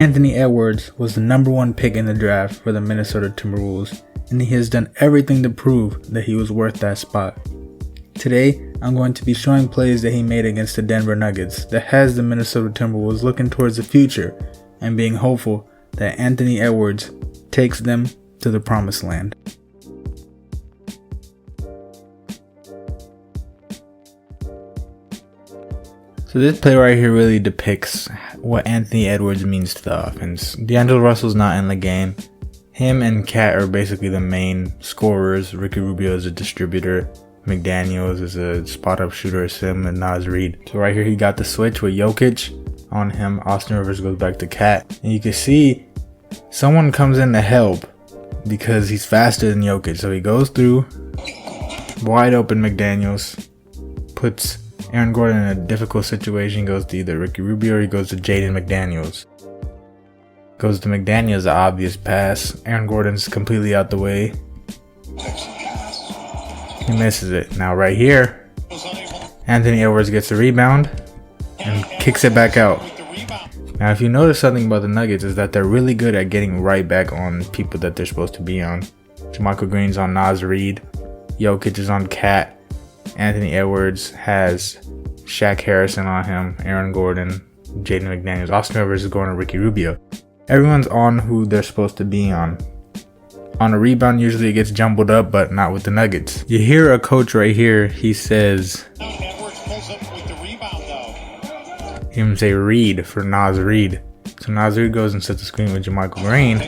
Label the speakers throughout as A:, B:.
A: Anthony Edwards was the #1 pick in the draft for the Minnesota Timberwolves, and he has done everything to prove that he was worth that spot. Today, I'm going to be showing plays that he made against the Denver Nuggets that has the Minnesota Timberwolves looking towards the future and being hopeful that Anthony Edwards takes them to the promised land. So this play right here really depicts what Anthony Edwards means to the offense. D'Angelo Russell's not in the game. Him and Cat are basically the main scorers. Ricky Rubio is a distributor. McDaniels is a spot-up shooter, Sim and Naz Reid. So right here he got the switch with Jokic on him. Austin Rivers goes back to Cat. And you can see someone comes in to help because he's faster than Jokic. So he goes through, wide open McDaniels, puts Aaron Gordon in a difficult situation, goes to either Ricky Rubio or he goes to Jaden McDaniels. Goes to McDaniels, the obvious pass. Aaron Gordon's completely out the way. He misses it. Now right here, Anthony Edwards gets the rebound and kicks it back out. Now if you notice something about the Nuggets is that they're really good at getting right back on people that they're supposed to be on. JaMychal Green's on Naz Reid. Jokic is on Cat. Anthony Edwards has Shaq Harrison on him, Aaron Gordon, Jaden McDaniels. Austin Rivers is going to Ricky Rubio. Everyone's on who they're supposed to be on. On a rebound, usually it gets jumbled up, but not with the Nuggets. You hear a coach right here, he says, he even say Reid for Naz Reid. So Naz Reid goes and sets the screen with JaMychal Green.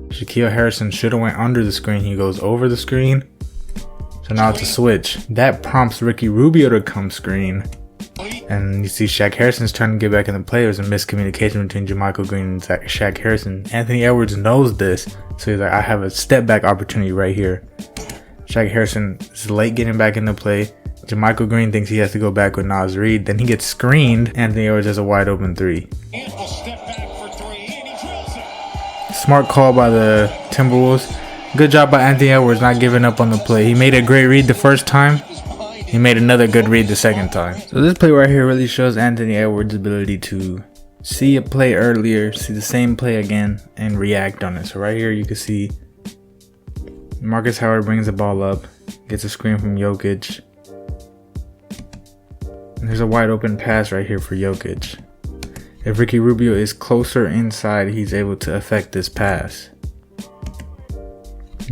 A: Shaquille Harrison should have went under the screen. He goes over the screen. So now it's a switch. That prompts Ricky Rubio to come screen. And you see Shaq Harrison's trying to get back in the play. There's a miscommunication between JaMychal Green and Shaq Harrison. Anthony Edwards knows this. So he's like, I have a step back opportunity right here. Shaq Harrison is late getting back into play. JaMychal Green thinks he has to go back with Naz Reid. Then he gets screened. Anthony Edwards has a wide open three. Smart call by the Timberwolves. Good job by Anthony Edwards not giving up on the play. He made a great read the first time. He made another good read the second time. So this play right here really shows Anthony Edwards' ability to see a play earlier, see the same play again, and react on it. So right here you can see Marcus Howard brings the ball up, gets a screen from Jokic. And there's a wide open pass right here for Jokic. If Ricky Rubio is closer inside, he's able to affect this pass.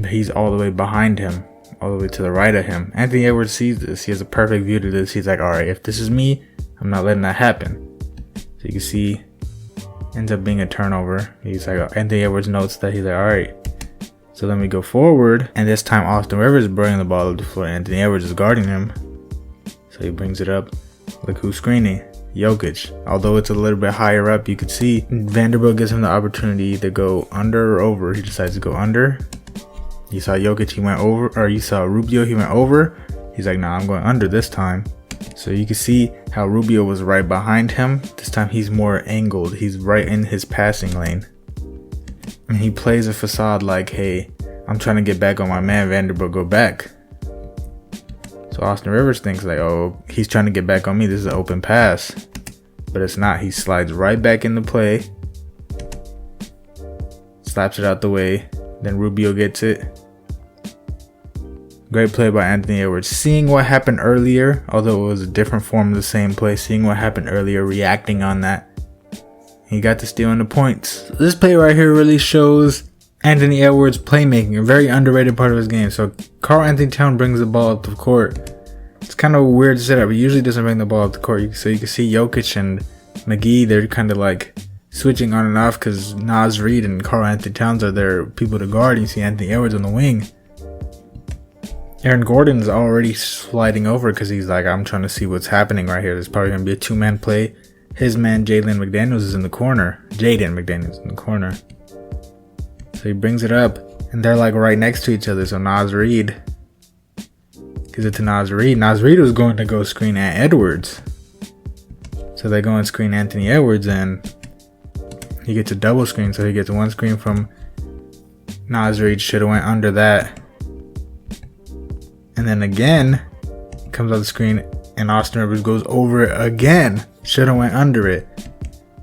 A: He's all the way behind him, all the way to the right of him. Anthony Edwards sees this. He has a perfect view to this. He's like, all right, if this is me, I'm not letting that happen. So you can see, ends up being a turnover. He's like, Anthony Edwards notes that. He's like, all right, so let me go forward. And this time Austin Rivers is bringing the ball up the floor. Anthony Edwards is guarding him. So he brings it up. Look who's screening. Jokic. Although it's a little bit higher up, you could see Vanderbilt gives him the opportunity to go under or over. He decides to go under. You saw Jokic, he went over, or you saw Rubio, he went over. He's like, nah, I'm going under this time. So you can see how Rubio was right behind him. This time he's more angled. He's right in his passing lane. And he plays a facade like, hey, I'm trying to get back on my man, Vanderbilt, go back. So Austin Rivers thinks like, oh, he's trying to get back on me. This is an open pass. But it's not. He slides right back into play. Slaps it out the way. Then Rubio gets it. Great play by Anthony Edwards. Seeing what happened earlier, although it was a different form of the same play, seeing what happened earlier, reacting on that. He got the steal and the points. So this play right here really shows Anthony Edwards' playmaking, a very underrated part of his game. So Karl Anthony Towns brings the ball up the court. It's kind of a weird setup. He usually doesn't bring the ball up the court. So you can see Jokic and McGee, they're kind of like switching on and off because Naz Reid and Karl Anthony Towns are their people to guard. You see Anthony Edwards on the wing. Aaron Gordon's already sliding over because he's like, I'm trying to see what's happening right here. There's probably going to be a two-man play. His man, Jaden McDaniels, is in the corner. Jaden McDaniels in the corner. So he brings it up, and they're like right next to each other. So Naz Reid gives it to Naz Reid. Naz Reid was going to go screen at Edwards. So they go and screen Anthony Edwards, and he gets a double screen. So he gets one screen from Naz Reid. Should have went under that. And then again, comes out the screen, and Austin Rivers goes over it again. Should have went under it.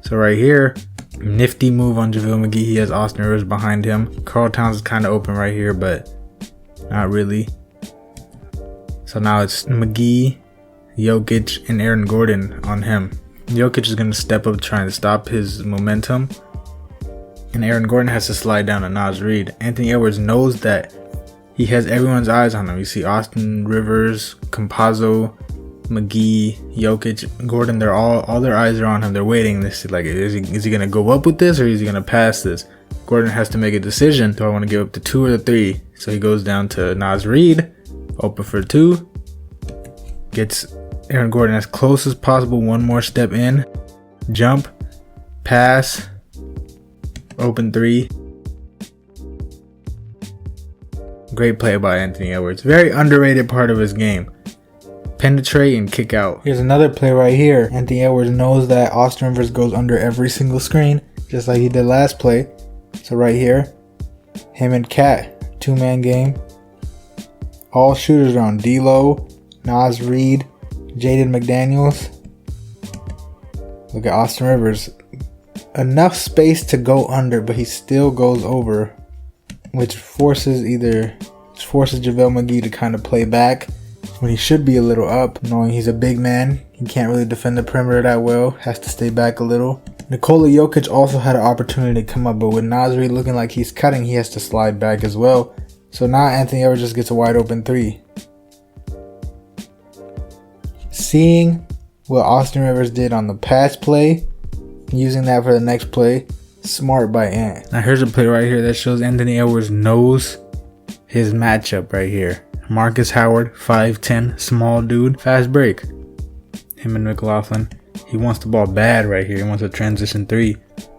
A: So right here, Nifty move on JaVale McGee. He has Austin Rivers behind him. Karl Towns is kind of open right here, but not really. So now it's McGee, Jokic, and Aaron Gordon on him. Jokic is going to step up trying to stop his momentum. And Aaron Gordon has to slide down to Naz Reid. Anthony Edwards knows that he has everyone's eyes on him. You see Austin Rivers, Campazzo, McGee, Jokic, Gordon. They're all their eyes are on him. They're waiting to see, like, is he gonna go up with this or is he gonna pass this? Gordon has to make a decision. Do I want to give up the 2 or the 3? So he goes down to Naz Reid, open for 2. Gets Aaron Gordon as close as possible. One more step in, jump, pass, open 3. Great play by Anthony Edwards. Very underrated part of his game. Penetrate and kick out. Here's another play right here. Anthony Edwards knows that Austin Rivers goes under every single screen, just like he did last play. So right here, him and Cat, 2-man game. All shooters are on D-Lo, Naz Reid, Jaden McDaniels. Look at Austin Rivers. Enough space to go under, but he still goes over, which forces JaVale McGee to kind of play back when he should be a little up, knowing he's a big man. He can't really defend the perimeter that well, has to stay back a little. Nikola Jokic also had an opportunity to come up, but with Naz Reid looking like he's cutting, he has to slide back as well. So now Anthony Edwards just gets a wide open 3. Seeing what Austin Rivers did on the pass play, using that for the next play, smart by Ant. Now here's a play right here that shows Anthony Edwards knows his matchup right here. Marcus Howard, 5'10", small dude, fast break. Him and McLaughlin. He wants the ball bad right here. He wants a transition 3.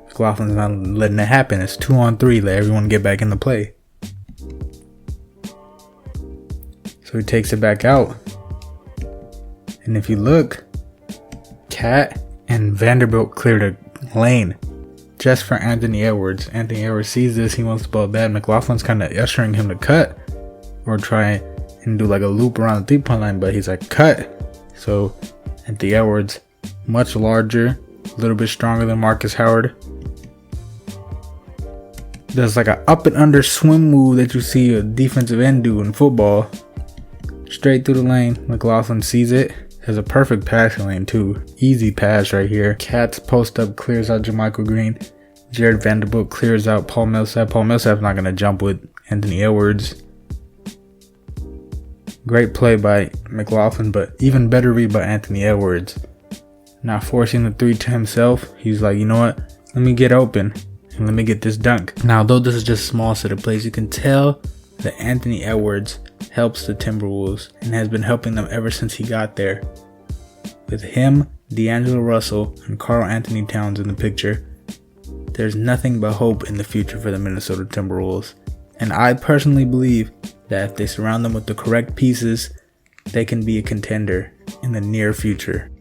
A: McLaughlin's not letting it happen. It's 2-on-3. Let everyone get back in the play. So he takes it back out. And if you look, Cat and Vanderbilt cleared a lane just for Anthony Edwards. Anthony Edwards sees this. He wants the ball bad. McLaughlin's kind of ushering him to cut or try and do like a loop around the 3-point line, but he's like, cut. So Anthony Edwards, much larger, a little bit stronger than Marcus Howard, does like a up and under swim move that you see a defensive end do in football. Straight through the lane. McLaughlin sees it. Has a perfect passing lane too. Easy pass right here. Cat's post up clears out JaMychal Green. Jared Vanderbilt clears out Paul Millsap. Paul Millsap's not going to jump with Anthony Edwards. Great play by McLaughlin, but even better read by Anthony Edwards. Not forcing the 3 to himself. He's like, you know what? Let me get open and let me get this dunk. Now, though this is just a small set of plays, you can tell that Anthony Edwards helps the Timberwolves and has been helping them ever since he got there. With him, D'Angelo Russell, and Karl Anthony Towns in the picture, there's nothing but hope in the future for the Minnesota Timberwolves. And I personally believe that if they surround them with the correct pieces, they can be a contender in the near future.